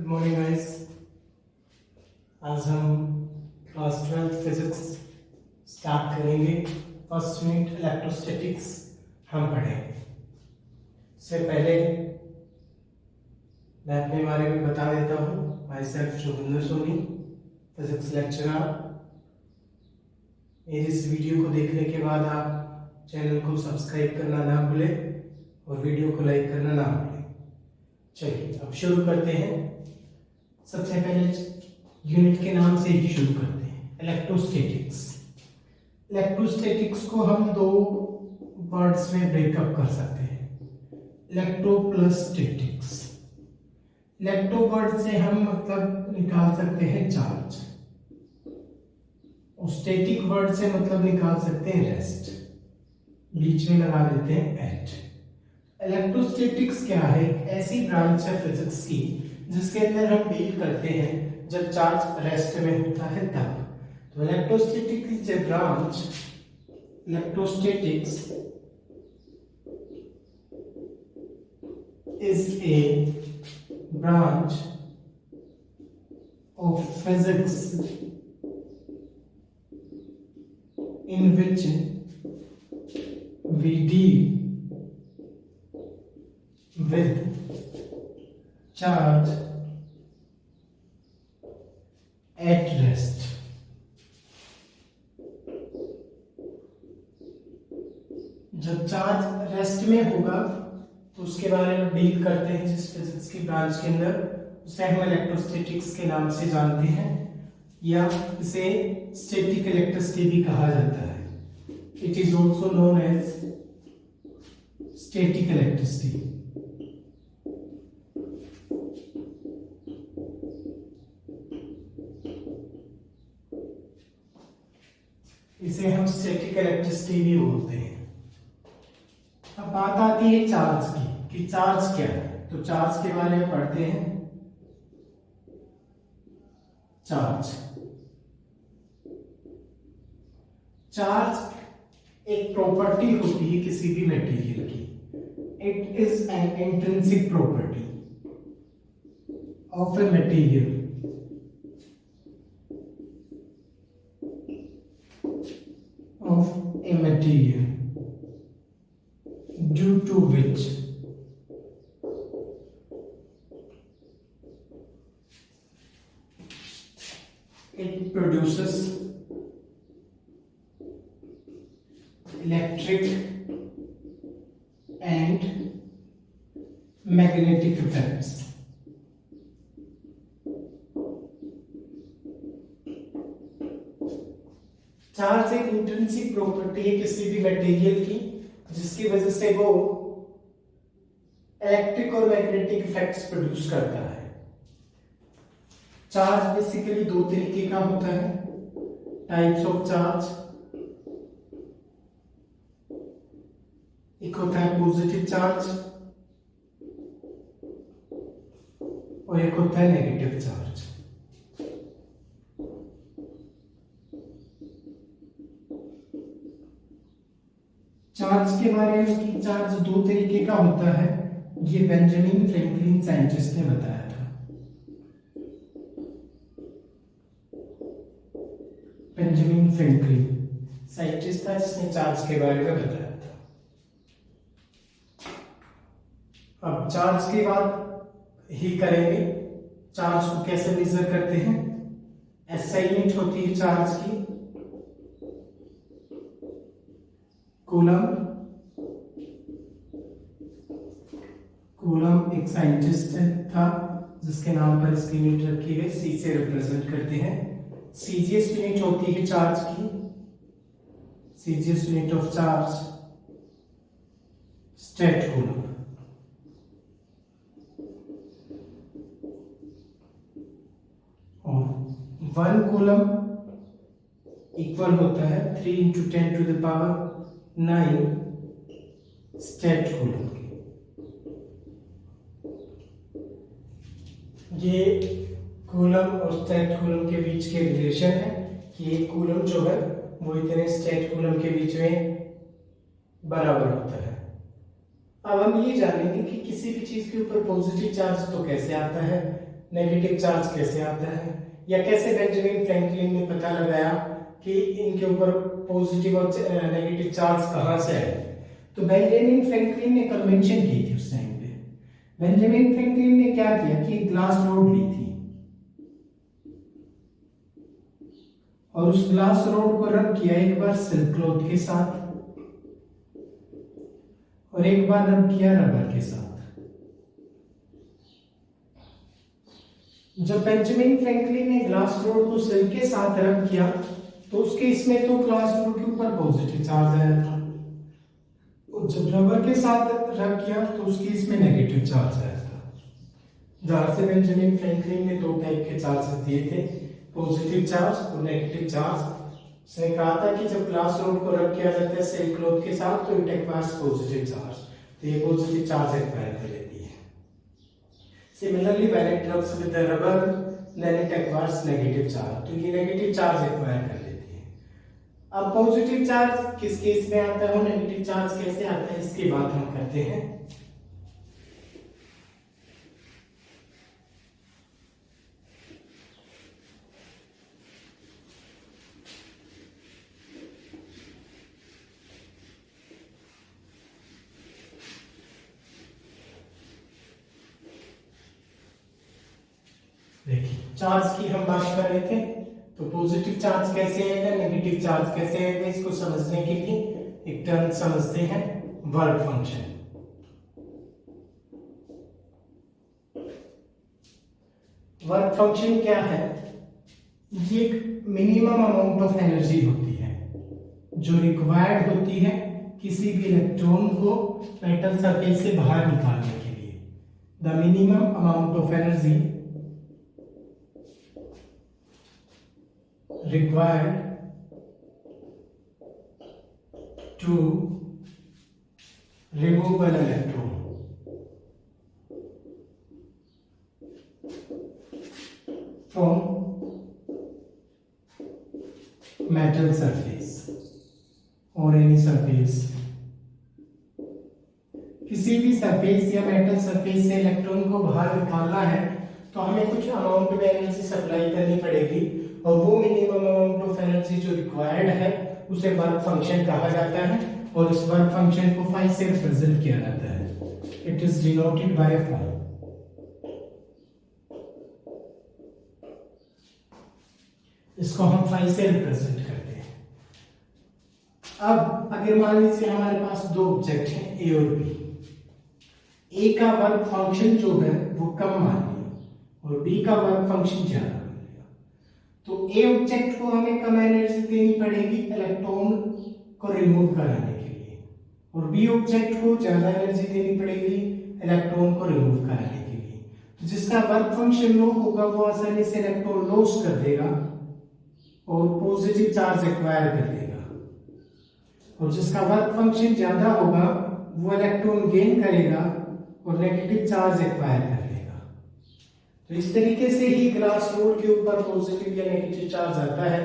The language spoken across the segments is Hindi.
Good morning guys. आज हम क्लास 12 फिजिक्स स्टार्ट करेंगे। फर्स्ट यूनिट इलेक्ट्रोस्टैटिक्स हम पढ़ेंगे। इससे पहले मैं अपने बारे में बता देता हूँ। My self Joginder Soni, physics lecturer. मेरी इस वीडियो को देखने के बाद आप चैनल को सब्सक्राइब करना ना भूलें और वीडियो को लाइक करना ना भूलें। चलिए अब शुरू करते हैं। सबसे पहले यूनिट के नाम से ही शुरू करते हैं, इलेक्ट्रोस्टैटिक्स। इलेक्ट्रोस्टैटिक्स को हम दो वर्ड्स में ब्रेकअप कर सकते हैं, electro plus statics. Electro word से हम मतलब निकाल सकते हैं चार्ज, और स्टैटिक वर्ड से मतलब निकाल सकते हैं रेस्ट। बीच में लगा देते हैं एट। इलेक्ट्रोस्टैटिक्स क्या है? एक ऐसी ब्रांच है फिजिक्स की जिसके अंदर हम डील करते हैं जब चार्ज रेस्ट में होता है तब। तो electrostatics is a branch, electrostatics is a branch of physics in which we deal with charge at rest. जब चार्ज रेस्ट में होगा तो उसके बारे में डील करते हैं। जिस फिजिक्स की ब्रांच के अंदर उसे हम इलेक्ट्रोस्टैटिक्स के नाम से जानते हैं, या इसे स्टैटिक इलेक्ट्रिसिटी भी कहा जाता है। It is also known as static electricity. इसे हम स्टैटिक इलेक्ट्रिसिटी भी बोलते हैं। अब बात आती है चार्ज की कि चार्ज क्या है। तो चार्ज के बारे में पढ़ते हैं। चार्ज एक प्रॉपर्टी होती है किसी भी मटेरियल की। It is an intrinsic property of a material due to which it produces electric and magnetic effects. Charge एक इंट्रिंसिक प्रॉपर्टी है किसी भी मटेरियल की जिसकी वजह से वो इलेक्ट्रिक और मैग्नेटिक इफेक्ट्स प्रोड्यूस करता है। चार्ज बेसिकली दो तरीके का होता है, टाइप्स ऑफ चार्ज। एक होता है पॉजिटिव चार्ज और एक होता है नेगेटिव चार्ज। चार्ज के बारे में कि चार्ज दो तरीके का होता है, ये बेंजामिन फ्रैंकलिन साइंटिस्ट ने बताया था। बेंजामिन फ्रैंकलिन साइंटिस्ट था जिसने चार्ज के बारे में बताया था। अब चार्ज की बात ही करेंगे। चार्ज को कैसे मेजर करते हैं? एसआई यूनिट होती है चार्ज की कूलम। कूलम एक साइंटिस्ट था जिसके नाम पर इसकी यूनिट रखी गई, सी से रिप्रेजेंट करते हैं। सीजीएस यूनिट होती है चार्ज की, CGS unit of charge state coulomb. और 1 कूलम इक्वल होता है 3 into 10 to the power 9 state coulomb की। ये कूलम और स्टेट कूलम के बीच के रिलेशन है कि एक कूलम जो है वो इतने स्टेट कूलम के बीच में बराबर होता है। अब हम ये जानेंगे कि किसी भी चीज के ऊपर पॉजिटिव चार्ज तो कैसे आता है, नेगेटिव चार्ज कैसे आता है, या कैसे बेंजामिन फ्रैंकलिन ने पता लगाया कि इनके ऊपर पॉजिटिव और नेगेटिव चार्ज कहाँ से आए। तो बेंजामिन फ्रैंकलिन ने कन्वेंशन की थी उस टाइम पे। बेंजामिन फ्रैंकलिन ने क्या किया कि ग्लास रोड ली थी और उस ग्लास रोड को रब किया एक बार सिल्क क्लॉथ के साथ और एक बार रब किया रबर के साथ। जब बेंजामिन फ्रैंकलिन ने ग्लास रोड को सिल्क के साथ रब किया तो उसके इसमें तो ग्लास रोड के ऊपर पॉजिटिव चार्ज आया था, और जब रबर के साथ रब किया तो उसके इसमें नेगेटिव चार्ज आया था। जहां से बेंजामिन फ्रैंकलिन ने दो टाइप के चार्जेस दिए थे, पॉजिटिव चार्ज और नेगेटिव चार्ज। उसने कहा था कि जब ग्लास रोड को रब किया जाता है सिल्क क्लॉथ के साथ तो इट एक्वायर्स पॉजिटिव चार्ज, तो ये पॉजिटिव चार्ज एक्वायर कर लेती है। Similarly when it rubs with the rubber then it acquires negative charge, तो ये नेगेटिव चार्ज एक्वायर कर लेती है। अब पॉजिटिव चार्ज किस केस में आता है और नेगेटिव चार्ज कैसे आता है इसकी बात हम करते हैं। देखिए चार्ज की हम बात कर रहे थे, तो पॉजिटिव चार्ज कैसे आएगा, नेगेटिव चार्ज कैसे आएगा, इसको समझने के लिए एक टर्म समझते हैं, वर्क फंक्शन। वर्क फंक्शन क्या है, ये एक मिनिमम अमाउंट ऑफ एनर्जी होती है जो रिक्वायर्ड होती है किसी भी इलेक्ट्रॉन को मेटल सरफेस से बाहर निकालने के लिए। The minimum amount of energy required to remove an electron from metal surface or any surface। किसी भी सरफेस या मेटल सरफेस से इलेक्ट्रॉन को बाहर निकालना है तो हमें कुछ अमाउंट में एनर्जी सप्लाई करनी पड़ेगी, और वो मिनिमम अमाउंट ऑफ एनर्जी जो रिक्वायर्ड है उसे वर्क फंक्शन कहा जाता है, और इस वर्क फंक्शन को फाई से रिप्रेजेंट किया जाता है। It is denoted by phi. इसको हम फाई से रिप्रेजेंट करते हैं। अब अगर मान लीजिए हमारे पास दो ऑब्जेक्ट हैं ए और बी, ए का वर्क फंक्शन जो है वो कम मान लिया और बी का वर्क फंक्शन ज्यादा मान लिया, तो ए ऑब्जेक्ट को हमें कम एनर्जी देनी पड़ेगी इलेक्ट्रॉन को रिमूव कराने के लिए, और बी ऑब्जेक्ट को ज्यादा एनर्जी देनी पड़ेगी इलेक्ट्रॉन को रिमूव कराने के लिए। तो जिसका वर्क फंक्शन लो होगा वो आसानी से इलेक्ट्रॉन लॉस कर देगा और पॉजिटिव चार्ज एक्वायर कर देगा, और जिसका वर्क फंक्शन ज्यादा होगा वो इलेक्ट्रॉन गेन करेगा और नेगेटिव चार्ज एक्वायर कर लेगा। तो इस तरीके से ही ग्लास रोड के ऊपर पॉजिटिव या नेगेटिव चार्ज आता है।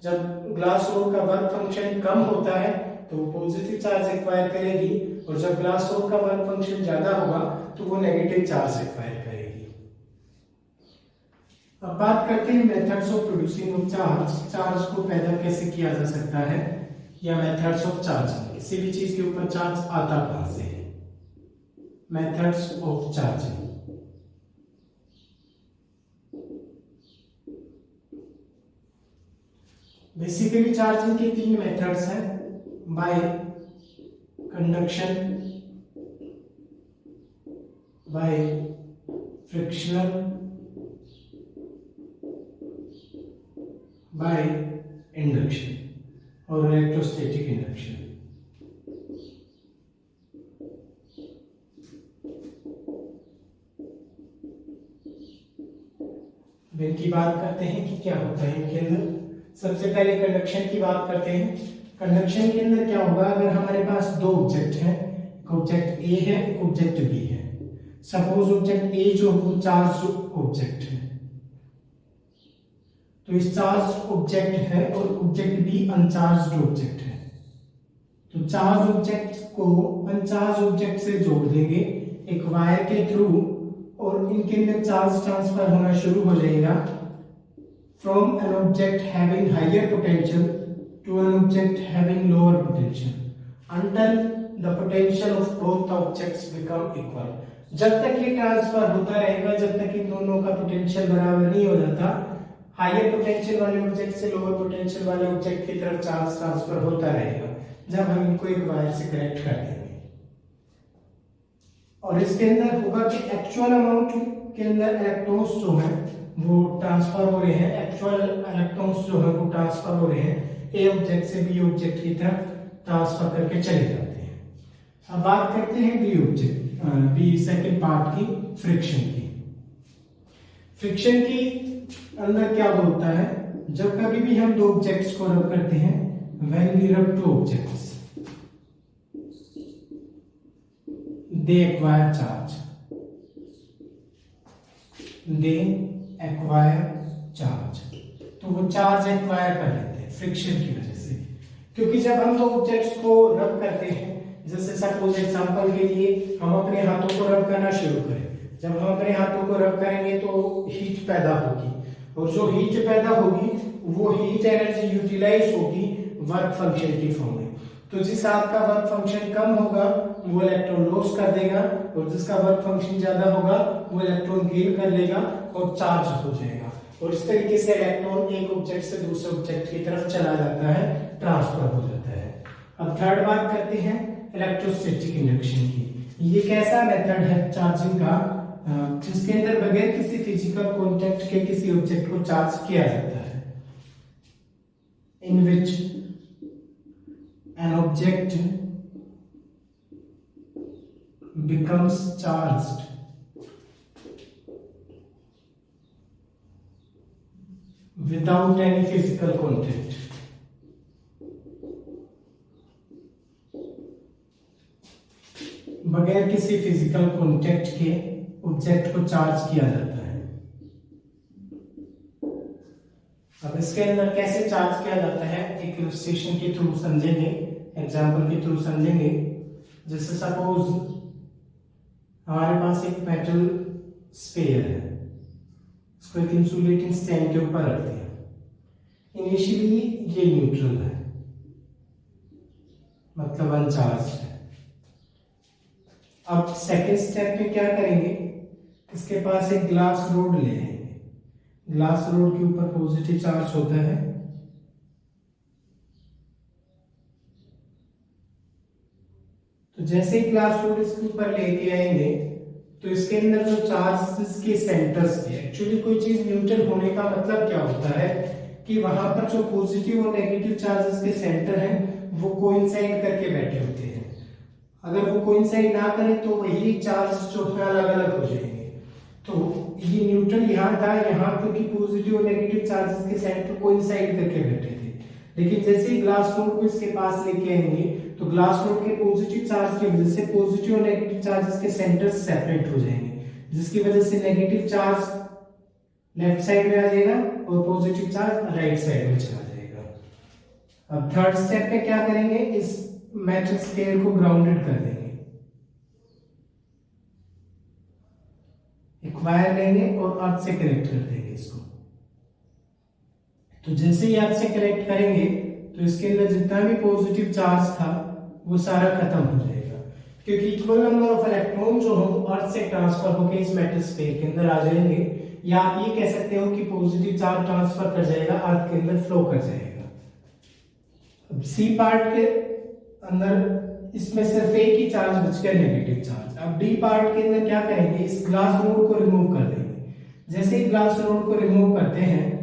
जब ग्लास रोड का वर्क फंक्शन कम होता है तो वो पॉजिटिव चार्ज एक्वायर करेगी, और जब ग्लास रोड का वर्क फंक्शन ज्यादा होगा तो वो नेगेटिव चार्ज एक्वायर करेगी। अब बात करते हैं methods of producing of charge. Charge को पैदा कैसे किया जा सकता है, या मेथड्स ऑफ चार्जिंग, किसी भी चीज के ऊपर चार्ज आता कहां से है। Methods of charging, basically charging के तीन मेथड्स हैं, bye conduction, bye frictional, by induction और इलेक्ट्रोस्टैटिक इंडक्शन। इनकी बात करते हैं कि क्या होता है इनके अंदर। सबसे पहले कंडक्शन की बात करते हैं। कंडक्शन के अंदर क्या होगा, अगर हमारे पास दो ऑब्जेक्ट हैं, एक ऑब्जेक्ट ए है एक ऑब्जेक्ट बी है। सपोज ऑब्जेक्ट ए जो वो चार्ज ऑब्जेक्ट है, तो इस चार्ज ऑब्जेक्ट है और ऑब्जेक्ट बी अनचार्ज ऑब्जेक्ट है, तो चार्ज ऑब्जेक्ट को अनचार्ज ऑब्जेक्ट से जोड़ देंगे एक वायर के थ्रू, और इनके अंदर चार्ज ट्रांसफर होना शुरू हो जाएगा from an object having higher potential to an object having lower potential until the potential of both objects become equal. जब तक ये ट्रांसफर होता रहेगा, जब तक इन दोनों का पोटेंशियल बराबर नहीं हो जाता, हायर पोटेंशियल वाले ऑब्जेक्ट से लोअर पोटेंशियल वाले ऑब्जेक्ट की तरफ चार्ज ट्रांसफर होता रहेगा जब हम इनको एक वायर से कनेक्ट कर देंगे। और इसके अंदर होगा कि एक्चुअल अमाउंट के अंदर इलेक्ट्रॉन्स जो हैं वो ट्रांसफर हो रहे हैं, एक्चुअल इलेक्ट्रॉन्स जो है वो ट्रांसफर हो रहे हैं ए ऑब्जेक्ट से बी ऑब्जेक्ट की तरफ ट्रांसफर करके चले जाते हैं। अब बात करते हैं B object, B second part की, फ्रिक्शन की। फ्रिक्शन की अंदर क्या होता है, जब कभी भी हम दो ऑब्जेक्ट्स को रब करते हैं, व्हेन वी रब टू ऑब्जेक्ट्स दे एक्वायर चार्ज, दे एक्वायर चार्ज, तो वो चार्ज एक्वायर कर लेते हैं फ्रिक्शन की वजह से। क्योंकि जब हम दो ऑब्जेक्ट्स को रब करते हैं, जैसे सपोज एग्जांपल के लिए हम अपने हाथों को रब करना शुरू करें, जब हम अपने हाथों को रब करेंगे तो हीट पैदा होगी, और जो हीट पैदा होगी वो हीट एनर्जी यूटिलाइज होगी वर्क फंक्शन की फॉर्म में। तो जिस हाथ का वर्क फंक्शन कम होगा वो इलेक्ट्रॉन लॉस कर देगा, और जिसका वर्क फंक्शन ज्यादा होगा वो इलेक्ट्रॉन गेन कर लेगा और चार्ज हो जाएगा। और इस तरीके से इलेक्ट्रॉन एक ऑब्जेक्ट से दूसरे ऑब्जेक्ट की तरफ चला जाता है, ट्रांसफर हो जाता है। अब थर्ड बात करते हैं इलेक्ट्रोस्टैटिक इंडक्शन की। ये कैसा मेथड है चार्जिंग का जिसके अंदर बगैर किसी फिजिकल कांटेक्ट के किसी ऑब्जेक्ट को चार्ज किया जाता है, in which an object becomes charged without any physical contact. बगैर किसी फिजिकल कांटेक्ट के ऑब्जेक्ट को चार्ज किया जाता है। अब इसके अंदर कैसे चार्ज किया जाता है एक इलस्ट्रेशन के थ्रू समझेंगे, एग्जांपल के थ्रू समझेंगे। जैसे सपोज हमारे पास एक मेटल स्फीयर है, इसको एक इंसुलेटिंग स्टैंड के ऊपर रख दिया। इनिशियली ये न्यूट्रल है, मतलब अनचार्ज है। अब सेकेंड स्टेप में क्या करेंगे, इसके पास एक ग्लास रोड ले आएंगे, ग्लास रोड के ऊपर पॉजिटिव चार्ज होता है, तो जैसे ही ग्लास रोड इसके ऊपर लेके आएंगे तो इसके अंदर जो चार्जेस के सेंटर्स थे, एक्चुअली कोई चीज न्यूट्रल होने का मतलब क्या होता है कि वहां पर जो पॉजिटिव और नेगेटिव चार्जेस के सेंटर हैं वो कोइंसाइड करके बैठे होते हैं। अगर वो कोइंसाइड ना करें तो वही चार्ज जो है अलग अलग हो जाएंगे। तो ये न्यूट्रल यहाँ था, यहाँ क्योंकि पॉजिटिव और नेगेटिव चार्जेस के सेंटर कोइंसाइड करके बैठे थे। लेकिन जैसे ही ग्लास रोड को इसके पास लेके आएंगे तो ग्लास रोड के पॉजिटिव चार्ज की वजह से पॉजिटिव और नेगेटिव चार्जेस के सेंटर सेपरेट हो जाएंगे, जिसकी वजह से नेगेटिव चार्ज लेफ्ट साइड में आ जाएगा और पॉजिटिव चार्ज राइट साइड में चला जाएगा। अब थर्ड स्टेप पे क्या करेंगे, इस मेटल स्फीयर को ग्राउंडेड कर देंगे, एक वायर लेंगे और अर्थ से कनेक्ट कर देंगे इसको। तो जैसे ही अर्थ से कनेक्ट करेंगे तो इसके अंदर जितना भी पॉजिटिव चार्ज था वो सारा खत्म हो जाएगा, क्योंकि इक्वल नंबर ऑफ इलेक्ट्रॉन जो हो अर्थ से ट्रांसफर होकर इस मेटल स्फीयर के अंदर आ जाएंगे, या आप ये कह सकते हो कि पॉजिटिव चार्ज ट्रांसफर कर जाएगा, अर्थ के अंदर फ्लो कर जाएगा। अब सी पार्ट के अंदर इसमें सिर्फ एक ही चार्ज बच गया, नेगेटिव चार्ज। अब डी पार्ट के अंदर क्या करेंगे, इस ग्लास रोड को रिमूव कर देंगे। जैसे ही ग्लास रोड को रिमूव करते हैं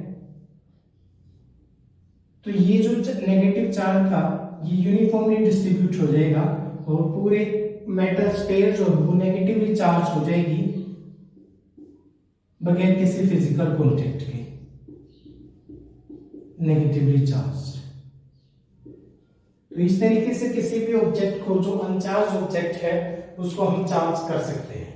तो ये जो नेगेटिव चार्ज था ये यूनिफॉर्मली डिस्ट्रीब्यूट हो जाएगा और पूरे मेटल स्फीयर जो है वो नेगेटिवली चार्ज हो जाएगी बगैर किसी फिजिकल कांटेक्ट के, नेगेटिवली चार्ज। तो इस तरीके से किसी भी ऑब्जेक्ट को जो अनचार्ज ऑब्जेक्ट है उसको हम चार्ज कर सकते हैं।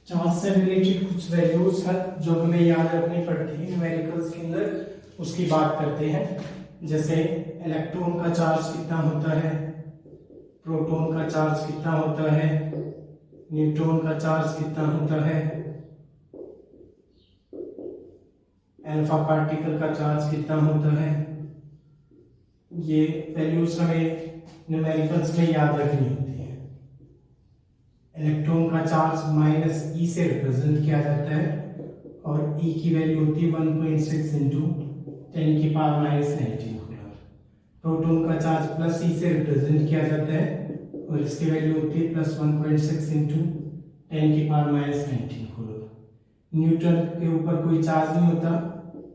चार्ज से रिलेटेड कुछ वैल्यूज है जो हमें याद रखनी पड़ती है न्यूमेरिकल्स के अंदर, उसकी बात करते हैं। जैसे इलेक्ट्रॉन का चार्ज कितना होता है, प्रोटॉन का चार्ज कितना होता है, न्यूट्रॉन का चार्ज कितना होता है, अल्फा पार्टिकल का चार्ज कितना होता है। ये वैल्यूज हमें न्यूमेरिकल्स में याद रखनी होती है। इलेक्ट्रॉन का चार्ज माइनस ई से रिप्रेजेंट किया जाता है और ई की वैल्यू होती है 1.6 इंटू 10 की पावर माइनस 19 कूलम। प्रोटॉन का चार्ज प्लस ई से रिप्रेजेंट किया जाता है और इसकी वैल्यू होती है प्लस 1.6 इंटू 10 की पावर माइनस 19 कूलम। न्यूट्रॉन के ऊपर कोई चार्ज नहीं होता,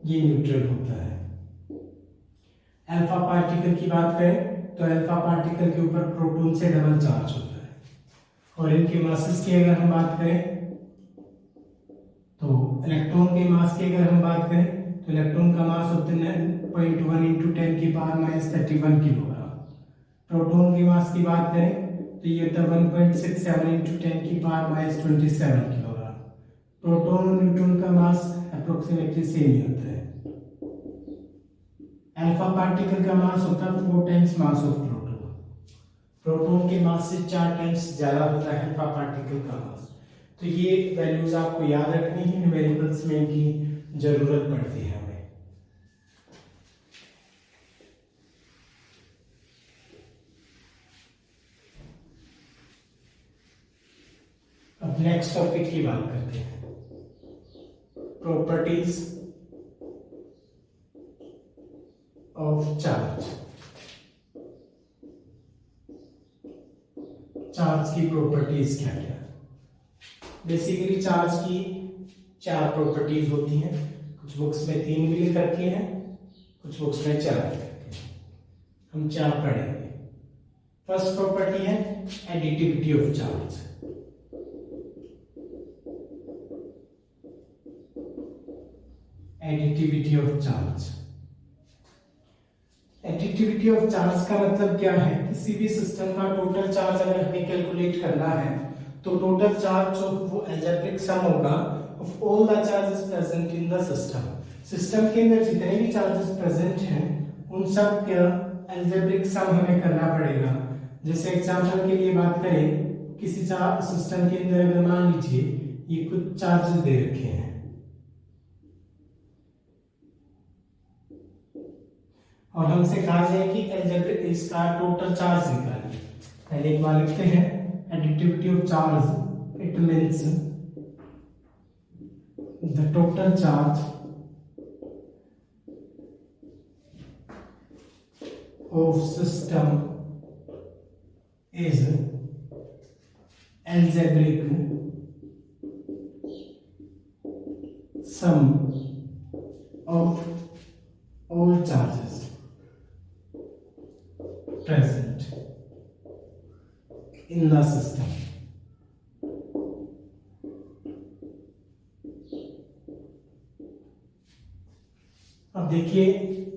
ये न्यूट्रल होता है। अल्फा पार्टिकल की बात करें तो अल्फा पार्टिकल के ऊपर प्रोटॉन से डबल चार्ज होता है। और इनके मासेस की अगर हम बात करें तो इलेक्ट्रॉन के मास की अगर हम बात करें तो इलेक्ट्रॉन का मास होता है 9.1 इंटू 10 की पावर माइनस 31 किलोग्राम। प्रोटॉन के मास की बात करें तो ये होता है 1.67 इंटू 10 की पावर माइनस 27 किलोग्राम। प्रोटॉन और न्यूट्रॉन का मास अप्रोक्सीमेटली सेम ही होता है। अल्फा पार्टिकल का मास होता है 4 times mass of proton. Proton के मास से 4 टाइम्स ज्यादा होता है अल्फा पार्टिकल का मास। तो ये वैल्यूज आपको याद रखनी है, न्यूमेरिकल्स में इनकी जरूरत पड़ती है हमें। अब नेक्स्ट टॉपिक की बात करते हैं, प्रॉपर्टीज ऑफ चार्ज। चार्ज की प्रॉपर्टीज क्या क्या? बेसिकली चार्ज की 4 प्रॉपर्टीज होती हैं। कुछ बुक्स में 3 भी लिख रखी हैं, कुछ बुक्स में 4 लिख रखी हैं। हम 4 पढ़ेंगे। फर्स्ट प्रॉपर्टी है additivity of charge. Additivity of charge. Additivity of charge का मतलब क्या है? किसी भी सिस्टम का टोटल चार्ज अगर हमें कैलकुलेट करना है तो टोटल चार्ज जो वो अलजेब्रिक सम होगा of all the charges present in the system. System के अंदर जितने भी चार्जेस प्रेजेंट हैं उन सब का अलजेब्रिक सम हमें करना पड़ेगा। जैसे एग्जांपल के लिए बात करें, किसी सिस्टम के अंदर अगर मान लीजिए ये कुछ चार्जेस दे रखे हैं और हमसे कहा जाए कि अलजेब्रिक इसका टोटल चार्ज निकालिए। पहले एक बार लिखते हैं additivity of charge, it means the total charge of system is algebraic sum of all charges present in the system. अब देखिए,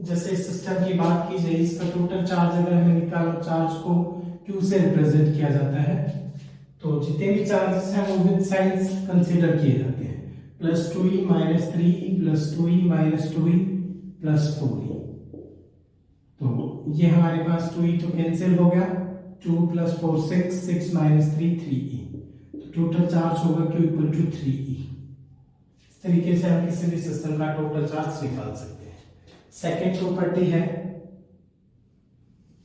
जैसे सिस्टम की बात की जाए, इसका टोटल चार्ज अगर हमें निकालो, चार्ज को Q से रिप्रेजेंट किया जाता है, तो जितने भी चार्जेस हैं वो विद साइंस कंसीडर किए जाते हैं। +2e - 3e +2e - 2e +4e। तो ये हमारे पास 2e तो कैंसिल हो गया, 2 + 4 6, 6 - 3 3e। तो टोटल चार्ज होगा Q = 3e। इस तरीके से हम किसी भी सिस्टम का टोटल चार्ज निकाल सकते हैं। सेकेंड प्रॉपर्टी है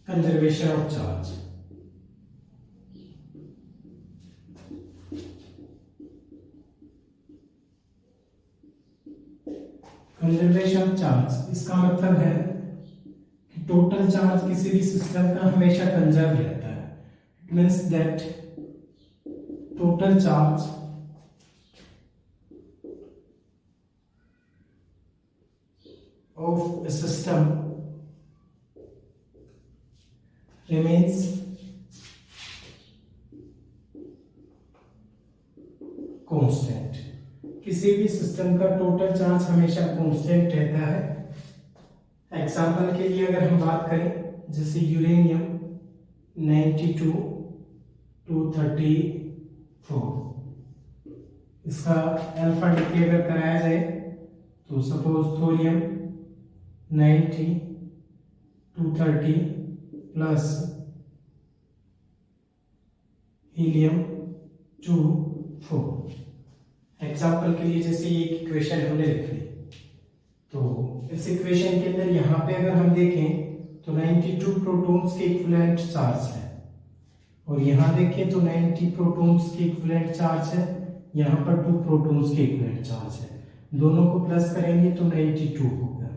conservation of charge. Conservation of charge, इसका मतलब है कि टोटल चार्ज किसी भी सिस्टम का हमेशा कंजर्व रहता है। It means that total charge of a system remains constant। किसी भी सिस्टम का टोटल चार्ज हमेशा कांस्टेंट रहता है। एग्जाम्पल के लिए अगर हम बात करें, जैसे यूरेनियम 92 234, इसका अल्फा डिके अगर कराया जाए तो suppose thorium 90 230 plus helium 2 4। Example के लिए जैसे ये इक्वेशन हमने लिख ली, तो इस इक्वेशन के अंदर यहाँ पे अगर हम देखें तो 92 प्रोटॉन्स के इक्विवेलेंट चार्ज है, और यहाँ देखें तो 90 प्रोटॉन्स के इक्विवेलेंट चार्ज है, यहाँ पर 2 प्रोटॉन्स के इक्विवेलेंट चार्ज है। दोनों को प्लस करेंगे तो 92 होगा,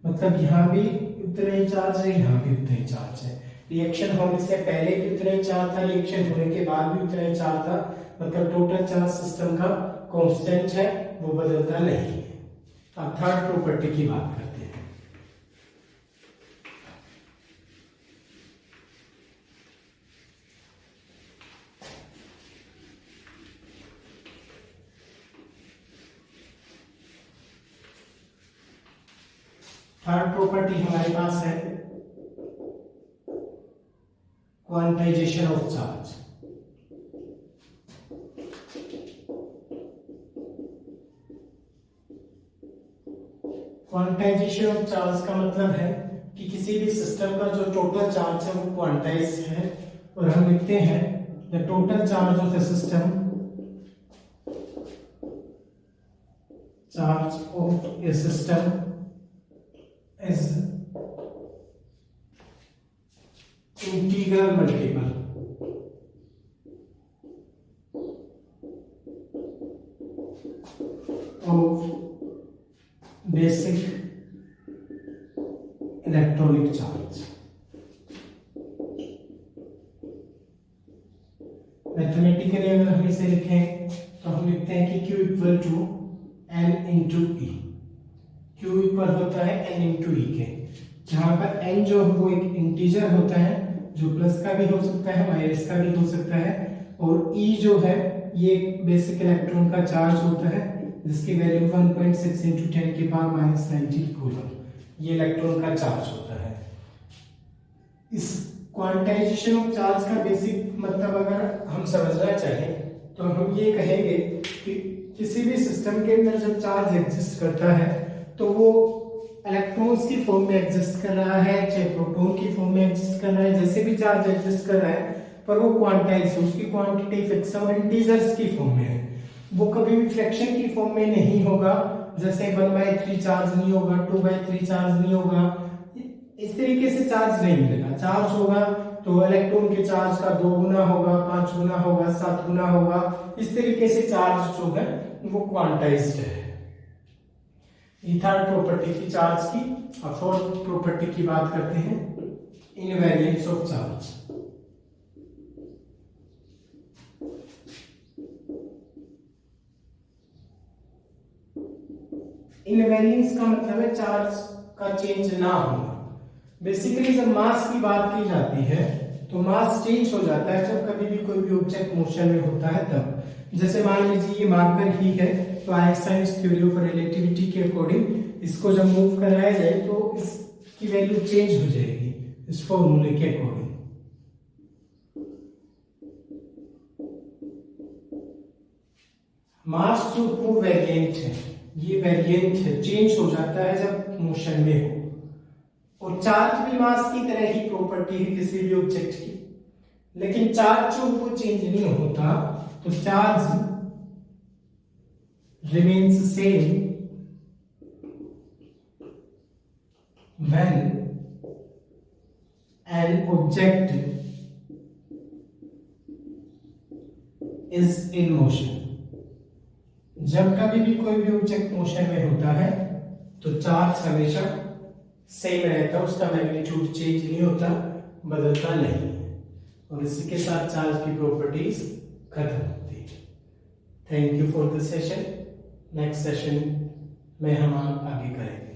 मतलब यहाँ भी उतना ही चार्ज है, यहाँ भी उतना ही चार्ज है। रिएक्शन होने से पहले भी उतना ही चार्ज था, रिएक्शन होने के बाद भी उतना ही चार्ज था, मतलब टोटल चार्ज सिस्टम का कांस्टेंट है, वो बदलता नहीं है। अब थर्ड प्रॉपर्टी की बात करते हैं। थर्ड प्रॉपर्टी हमारे पास है quantization of charge. Quantization of charge का मतलब है कि किसी भी सिस्टम का जो टोटल चार्ज है वो क्वांटाइज है, और हम लिखते हैं the total charge of the system, charge of A system is integral multiple of basic electronic charge. Mathematically अगर हम इसे लिखें तो हम लिखते हैं कि Q equal to N into E. Q equal होता है N इंटू ई के, जहां पर N जो वो एक इंटीजर होता है जो प्लस का भी हो सकता है माइनस का भी हो सकता है, और E जो है ये बेसिक इलेक्ट्रॉन का चार्ज होता है जिसकी वैल्यू 1.6 इंटू 10 की पावर माइनस 19 कूलम, ये इलेक्ट्रॉन का चार्ज होता है। इस क्वांटाइजेशन ऑफ चार्ज का बेसिक मतलब अगर हम समझना चाहें तो हम ये कहेंगे कि किसी भी सिस्टम के अंदर जब चार्ज एग्जिस्ट करता है तो वो इलेक्ट्रॉन्स की फॉर्म में एग्जिस्ट कर रहा है, चाहे प्रोटॉन की फॉर्म में एग्जिस्ट कर रहा है, जैसे भी चार्ज एग्जिस्ट कर रहा है, पर वो क्वांटाइज है, उसकी क्वांटिटी फिक्स है और इंटीजर्स की फॉर्म में है। वो कभी भी फ्रैक्शन की फॉर्म में नहीं होगा, जैसे 1/3 चार्ज नहीं होगा, 2/3 चार्ज नहीं होगा, इस तरीके से चार्ज नहीं मिलेगा। चार्ज होगा तो इलेक्ट्रॉन के चार्ज का 2 गुना होगा, 5 गुना होगा, 7 गुना होगा, इस तरीके से चार्ज जो है वो क्वांटाइज्ड है। ये थर्ड प्रॉपर्टी थी चार्ज की। अब फोर्थ प्रॉपर्टी की बात करते हैं, इनवेरिएंस ऑफ चार्ज। इनवेरिएंस का मतलब है चार्ज का चेंज ना होना। बेसिकली जब मास की बात की जाती है तो मास चेंज हो जाता है जब कभी भी कोई भी ऑब्जेक्ट मोशन में होता है तब। जैसे मान लीजिए ये मार्कर ही है, तो आइंस्टाइन थ्योरी ऑफ रिलेटिविटी के अकॉर्डिंग इसको जब मूव कराया जाए तो इसकी वैल्यू चेंज हो जाएगी इस फॉर्मूले के अकॉर्डिंग। मास जो वो वेरिएंट है, ये वेरिएंट है, चेंज हो जाता है जब मोशन में हो। और चार्ज भी मास की तरह ही प्रॉपर्टी है किसी भी ऑब्जेक्ट की, लेकिन चार्ज जो वो चेंज नहीं होता, तो charge remains same when an object is in motion। जब कभी भी कोई भी ऑब्जेक्ट मोशन में होता है तो चार्ज हमेशा सेम रहता है, उसका मैग्नीट्यूड चेंज नहीं होता, बदलता नहीं है, और इसी के साथ चार्ज की प्रॉपर्टीज खत्म होती है। Thank you for this session. Next session में हम आगे करेंगे।